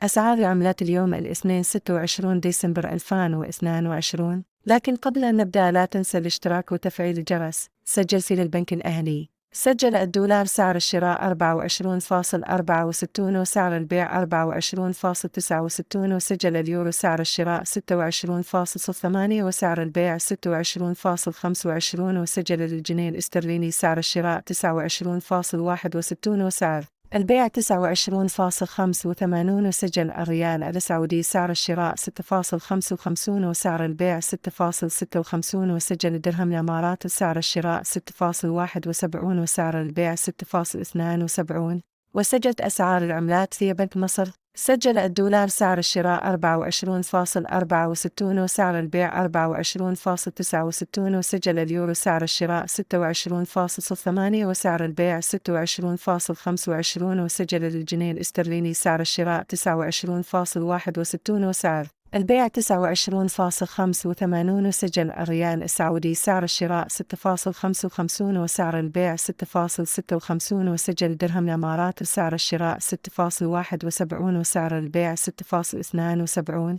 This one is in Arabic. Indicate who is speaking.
Speaker 1: أسعار العملات اليوم الاثنين 26 ديسمبر 2022. لكن قبل أن نبدأ لا تنسى الاشتراك وتفعيل الجرس. سجل سيل البنك الأهلي. سجل الدولار سعر الشراء 24.64 وسعر البيع 24.69 وسجل اليورو سعر الشراء 26.08 وسعر البيع 26.25 وسجل الجنيه الاسترليني سعر الشراء 29.61 وسعر البيع 29.85 وسجل الريال السعودي سعر الشراء 6.55 وسعر البيع 6.56 وسجل الدرهم الإماراتي سعر الشراء 6.71 وسعر البيع 6.72 وسجلت أسعار العملات في بنك مصر. سجل الدولار سعر الشراء 24.64 وسعر البيع 24.69 وسجل اليورو سعر الشراء 26.08 وسعر البيع 26.25 وسجل الجنيه الاسترليني سعر الشراء 29.61 وسعر البيع 29.85 وسجل الريال السعودي سعر الشراء 6.55 وسعر البيع 6.56 وسجل الدرهم الإماراتي سعر الشراء 6.71 وسعر البيع 6.72